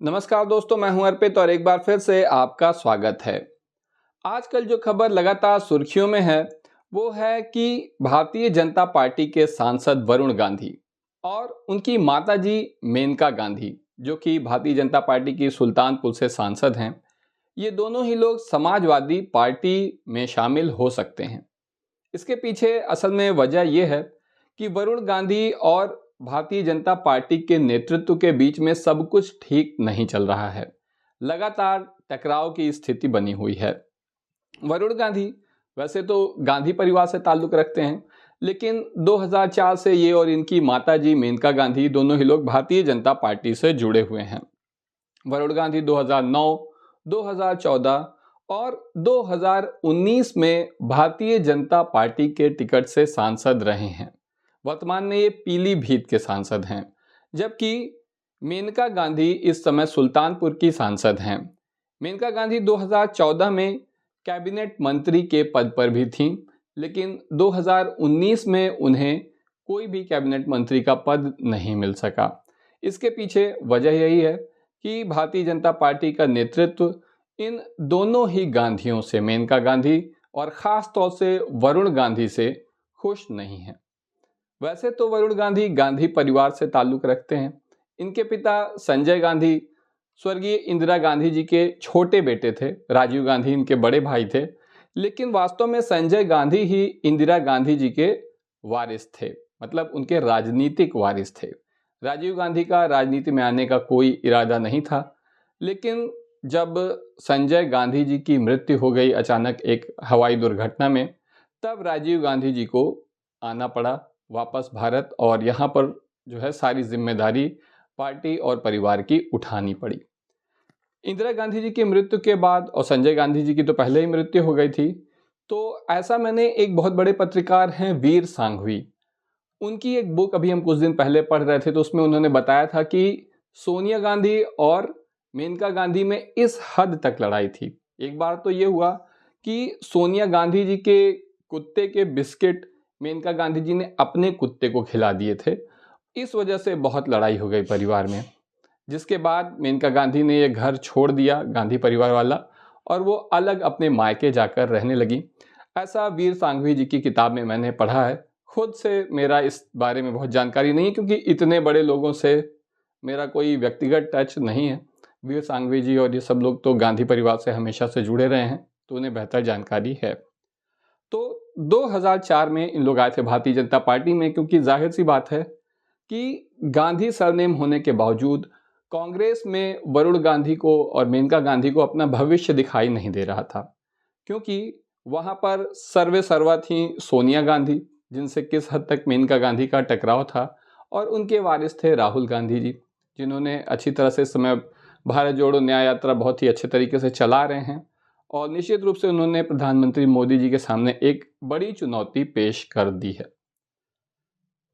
नमस्कार दोस्तों, मैं हूं अर्पित और एक बार फिर से आपका स्वागत है। आजकल जो खबर लगातार सुर्खियों में है वो है कि भारतीय जनता पार्टी के सांसद वरुण गांधी और उनकी माताजी मेनका गांधी, जो कि भारतीय जनता पार्टी की सुल्तानपुर से सांसद हैं, ये दोनों ही लोग समाजवादी पार्टी में शामिल हो सकते हैं। इसके पीछे असल में वजह यह है कि वरुण गांधी और भारतीय जनता पार्टी के नेतृत्व के बीच में सब कुछ ठीक नहीं चल रहा है। लगातार टकराव की स्थिति बनी हुई है। वरुण गांधी वैसे तो गांधी परिवार से ताल्लुक रखते हैं, लेकिन 2004 से ये और इनकी माताजी मेनका गांधी दोनों ही लोग भारतीय जनता पार्टी से जुड़े हुए हैं। वरुण गांधी 2009, 2014 और 2019 में भारतीय जनता पार्टी के टिकट से सांसद रहे हैं। वर्तमान में ये पीलीभीत के सांसद हैं, जबकि मेनका गांधी इस समय सुल्तानपुर की सांसद हैं। मेनका गांधी 2014 में कैबिनेट मंत्री के पद पर भी थीं, लेकिन 2019 में उन्हें कोई भी कैबिनेट मंत्री का पद नहीं मिल सका। इसके पीछे वजह यही है कि भारतीय जनता पार्टी का नेतृत्व इन दोनों ही गांधियों से, मेनका गांधी और ख़ास तौर से वरुण गांधी से खुश नहीं है। वैसे तो वरुण गांधी गांधी परिवार से ताल्लुक रखते हैं। इनके पिता संजय गांधी स्वर्गीय इंदिरा गांधी जी के छोटे बेटे थे। राजीव गांधी इनके बड़े भाई थे, लेकिन वास्तव में संजय गांधी ही इंदिरा गांधी जी के वारिस थे, मतलब उनके राजनीतिक वारिस थे। राजीव गांधी का राजनीति में आने का कोई इरादा नहीं था, लेकिन जब संजय गांधी जी की मृत्यु हो गई अचानक एक हवाई दुर्घटना में, तब राजीव गांधी जी को आना पड़ा वापस भारत और यहाँ पर जो है सारी जिम्मेदारी पार्टी और परिवार की उठानी पड़ी। इंदिरा गांधी जी की मृत्यु के बाद, और संजय गांधी जी की तो पहले ही मृत्यु हो गई थी, तो ऐसा मैंने एक बहुत बड़े पत्रकार हैं वीर सांघवी, उनकी एक बुक अभी हम कुछ दिन पहले पढ़ रहे थे, तो उसमें उन्होंने बताया था कि सोनिया गांधी और मेनका गांधी में इस हद तक लड़ाई थी। एक बार तो ये हुआ कि सोनिया गांधी जी के कुत्ते के बिस्किट मेनका गांधी जी ने अपने कुत्ते को खिला दिए थे। इस वजह से बहुत लड़ाई हो गई परिवार में, जिसके बाद मेनका गांधी ने ये घर छोड़ दिया गांधी परिवार वाला, और वो अलग अपने मायके जाकर रहने लगी। ऐसा वीर सांघवी जी की किताब में मैंने पढ़ा है। खुद से मेरा इस बारे में बहुत जानकारी नहीं है, क्योंकि इतने बड़े लोगों से मेरा कोई व्यक्तिगत टच नहीं है। वीर सांघवी जी और ये सब लोग तो गांधी परिवार से हमेशा से जुड़े रहे हैं, तो उन्हें बेहतर जानकारी है। तो 2004 में इन लोग आए थे भारतीय जनता पार्टी में, क्योंकि जाहिर सी बात है कि गांधी सरनेम होने के बावजूद कांग्रेस में वरुण गांधी को और मेनका गांधी को अपना भविष्य दिखाई नहीं दे रहा था, क्योंकि वहां पर सर्वे सर्वा थी सोनिया गांधी, जिनसे किस हद तक मेनका गांधी का टकराव था, और उनके वारिस थे राहुल गांधी जी, जिन्होंने अच्छी तरह से इस समय भारत जोड़ो न्याय यात्रा बहुत ही अच्छे तरीके से चला रहे हैं, और निश्चित रूप से उन्होंने प्रधानमंत्री मोदी जी के सामने एक बड़ी चुनौती पेश कर दी है।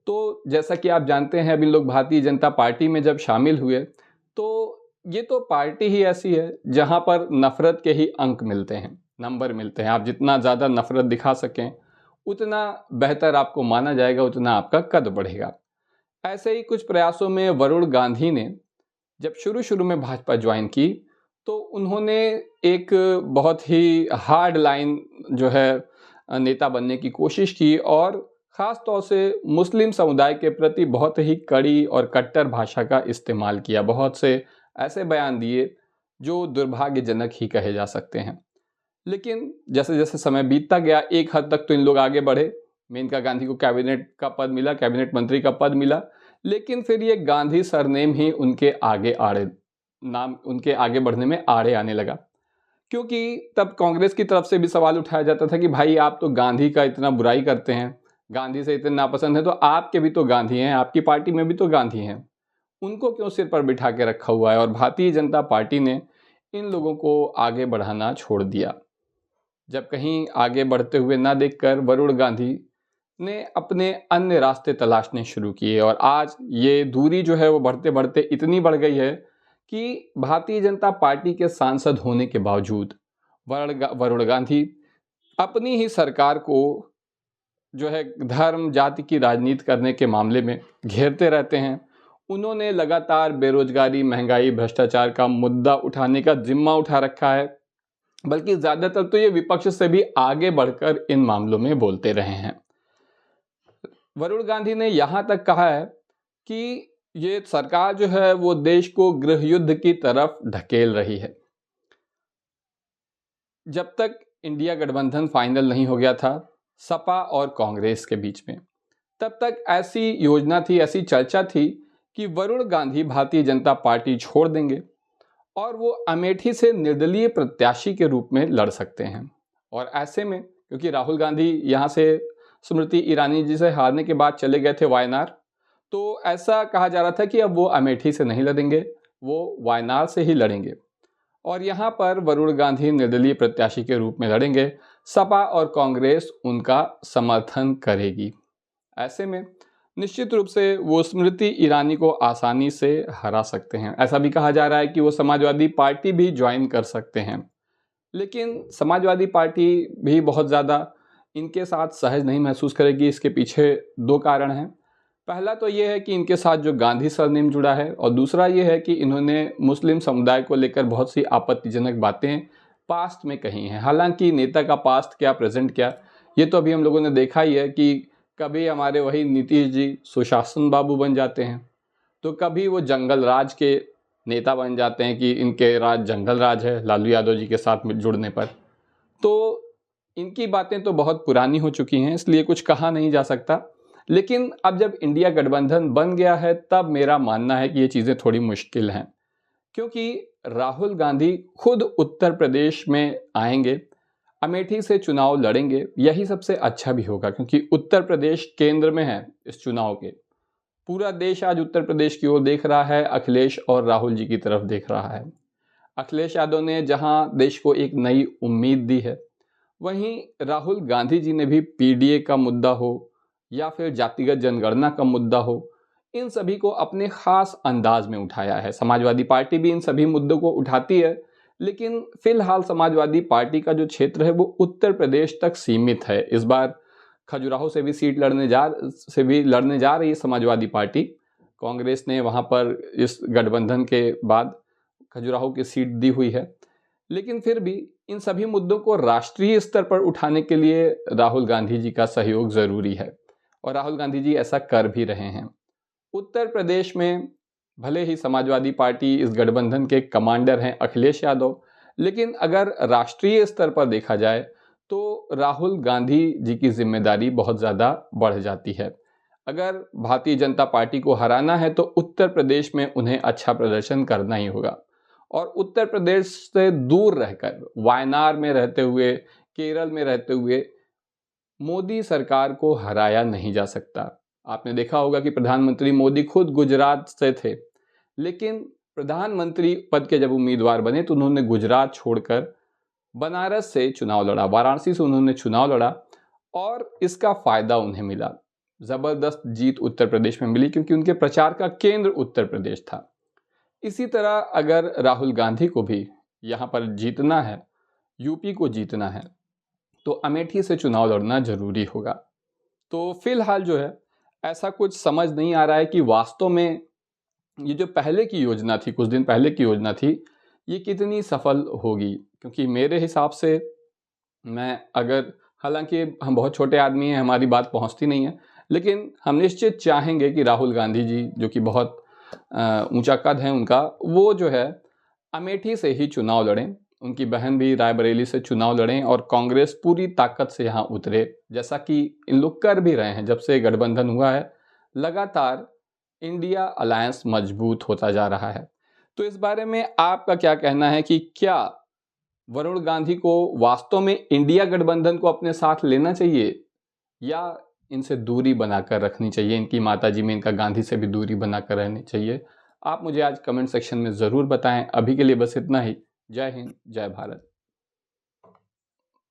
तो जैसा कि आप जानते हैं, अभी लोग भारतीय जनता पार्टी में जब शामिल हुए, तो ये तो पार्टी ही ऐसी है जहां पर नफरत के ही अंक मिलते हैं, नंबर मिलते हैं। आप जितना ज़्यादा नफरत दिखा सकें उतना बेहतर आपको माना जाएगा, उतना आपका कद बढ़ेगा। ऐसे ही कुछ प्रयासों में वरुण गांधी ने जब शुरू शुरू में भाजपा ज्वाइन की, तो उन्होंने एक बहुत ही हार्ड लाइन जो है नेता बनने की कोशिश की, और ख़ास तौर से मुस्लिम समुदाय के प्रति बहुत ही कड़ी और कट्टर भाषा का इस्तेमाल किया। बहुत से ऐसे बयान दिए जो दुर्भाग्यजनक ही कहे जा सकते हैं। लेकिन जैसे जैसे समय बीतता गया, एक हद तक तो इन लोग आगे बढ़े। मेनका गांधी को कैबिनेट का पद मिला, कैबिनेट मंत्री का पद मिला, लेकिन फिर ये गांधी सरनेम ही उनके आगे बढ़ने में आड़े आने लगा, क्योंकि तब कांग्रेस की तरफ से भी सवाल उठाया जाता था कि भाई, आप तो गांधी का इतना बुराई करते हैं, गांधी से इतने नापसंद है, तो आपके भी तो गांधी हैं, आपकी पार्टी में भी तो गांधी हैं, उनको क्यों सिर पर बिठा के रखा हुआ है। और भारतीय जनता पार्टी ने इन लोगों को आगे बढ़ाना छोड़ दिया। जब कहीं आगे बढ़ते हुए ना देखकर वरुण गांधी ने अपने अन्य रास्ते तलाशने शुरू किए, और आज ये दूरी जो है वो बढ़ते बढ़ते इतनी बढ़ गई है कि भारतीय जनता पार्टी के सांसद होने के बावजूद वरुण गांधी अपनी ही सरकार को जो है धर्म जाति की राजनीति करने के मामले में घेरते रहते हैं। उन्होंने लगातार बेरोजगारी, महंगाई, भ्रष्टाचार का मुद्दा उठाने का जिम्मा उठा रखा है, बल्कि ज्यादातर तो ये विपक्ष से भी आगे बढ़कर इन मामलों में बोलते रहे हैं। वरुण गांधी ने यहां तक कहा है कि ये सरकार जो है वो देश को गृह युद्ध की तरफ ढकेल रही है। जब तक इंडिया गठबंधन फाइनल नहीं हो गया था सपा और कांग्रेस के बीच में, तब तक ऐसी योजना थी, ऐसी चर्चा थी कि वरुण गांधी भारतीय जनता पार्टी छोड़ देंगे और वो अमेठी से निर्दलीय प्रत्याशी के रूप में लड़ सकते हैं। और ऐसे में क्योंकि राहुल गांधी यहाँ से स्मृति ईरानी जी से हारने के बाद चले गए थे वायनाड, तो ऐसा कहा जा रहा था कि अब वो अमेठी से नहीं लड़ेंगे, वो वायनाड से ही लड़ेंगे और यहाँ पर वरुण गांधी निर्दलीय प्रत्याशी के रूप में लड़ेंगे। सपा और कांग्रेस उनका समर्थन करेगी। ऐसे में निश्चित रूप से वो स्मृति ईरानी को आसानी से हरा सकते हैं। ऐसा भी कहा जा रहा है कि वो समाजवादी पार्टी भी ज्वाइन कर सकते हैं, लेकिन समाजवादी पार्टी भी बहुत ज़्यादा इनके साथ सहज नहीं महसूस करेगी। इसके पीछे दो कारण हैं। पहला तो ये है कि इनके साथ जो गांधी सरनेम जुड़ा है, और दूसरा ये है कि इन्होंने मुस्लिम समुदाय को लेकर बहुत सी आपत्तिजनक बातें पास्ट में कही हैं। हालांकि नेता का पास्ट क्या, प्रेजेंट क्या, ये तो अभी हम लोगों ने देखा ही है कि कभी हमारे वही नीतीश जी सुशासन बाबू बन जाते हैं, तो कभी वो जंगल राज के नेता बन जाते हैं कि इनके राज जंगल राज है लालू यादव जी के साथ जुड़ने पर। तो इनकी बातें तो बहुत पुरानी हो चुकी हैं, इसलिए कुछ कहा नहीं जा सकता। लेकिन अब जब इंडिया गठबंधन बन गया है तब मेरा मानना है कि ये चीज़ें थोड़ी मुश्किल हैं, क्योंकि राहुल गांधी खुद उत्तर प्रदेश में आएंगे, अमेठी से चुनाव लड़ेंगे। यही सबसे अच्छा भी होगा क्योंकि उत्तर प्रदेश केंद्र में है इस चुनाव के। पूरा देश आज उत्तर प्रदेश की ओर देख रहा है, अखिलेश और राहुल जी की तरफ देख रहा है। अखिलेश यादव ने जहां देश को एक नई उम्मीद दी है, वहीं राहुल गांधी जी ने भी पीडीए का मुद्दा हो या फिर जातिगत जनगणना का मुद्दा हो, इन सभी को अपने खास अंदाज में उठाया है। समाजवादी पार्टी भी इन सभी मुद्दों को उठाती है, लेकिन फिलहाल समाजवादी पार्टी का जो क्षेत्र है वो उत्तर प्रदेश तक सीमित है। इस बार खजुराहो से भी लड़ने जा रही है समाजवादी पार्टी। कांग्रेस ने वहां पर इस गठबंधन के बाद खजुराहो की सीट दी हुई है, लेकिन फिर भी इन सभी मुद्दों को राष्ट्रीय स्तर पर उठाने के लिए राहुल गांधी जी का सहयोग जरूरी है और राहुल गांधी जी ऐसा कर भी रहे हैं। उत्तर प्रदेश में भले ही समाजवादी पार्टी इस गठबंधन के कमांडर हैं अखिलेश यादव, लेकिन अगर राष्ट्रीय स्तर पर देखा जाए तो राहुल गांधी जी की जिम्मेदारी बहुत ज़्यादा बढ़ जाती है। अगर भारतीय जनता पार्टी को हराना है तो उत्तर प्रदेश में उन्हें अच्छा प्रदर्शन करना ही होगा और उत्तर प्रदेश से दूर रहकर वायनाड में रहते हुए, केरल में रहते हुए मोदी सरकार को हराया नहीं जा सकता। आपने देखा होगा कि प्रधानमंत्री मोदी खुद गुजरात से थे, लेकिन प्रधानमंत्री पद के जब उम्मीदवार बने तो उन्होंने गुजरात छोड़कर बनारस से चुनाव लड़ा, वाराणसी से उन्होंने चुनाव लड़ा और इसका फायदा उन्हें मिला। जबरदस्त जीत उत्तर प्रदेश में मिली क्योंकि उनके प्रचार का केंद्र उत्तर प्रदेश था। इसी तरह अगर राहुल गांधी को भी यहाँ पर जीतना है, यूपी को जीतना है, तो अमेठी से चुनाव लड़ना जरूरी होगा। तो फिलहाल जो है ऐसा कुछ समझ नहीं आ रहा है कि वास्तव में ये जो पहले की योजना थी, कुछ दिन पहले की योजना थी, ये कितनी सफल होगी। क्योंकि मेरे हिसाब से हालांकि हम बहुत छोटे आदमी हैं, हमारी बात पहुंचती नहीं है, लेकिन हम निश्चित चाहेंगे कि राहुल गांधी जी जो कि बहुत ऊंचा कद है उनका, वो जो है अमेठी से ही चुनाव लड़ें। उनकी बहन भी रायबरेली से चुनाव लड़ें और कांग्रेस पूरी ताकत से यहाँ उतरे, जैसा कि इन लोग कर भी रहे हैं। जब से गठबंधन हुआ है लगातार इंडिया अलायंस मजबूत होता जा रहा है। तो इस बारे में आपका क्या कहना है कि क्या वरुण गांधी को वास्तव में इंडिया गठबंधन को अपने साथ लेना चाहिए या इनसे दूरी बनाकर रखनी चाहिए, इनकी माताजी में इनका गांधी से भी दूरी बनाकर रहनी चाहिए? आप मुझे आज कमेंट सेक्शन में ज़रूर बताएं। अभी के लिए बस इतना ही। जय हिंद, जय भारत।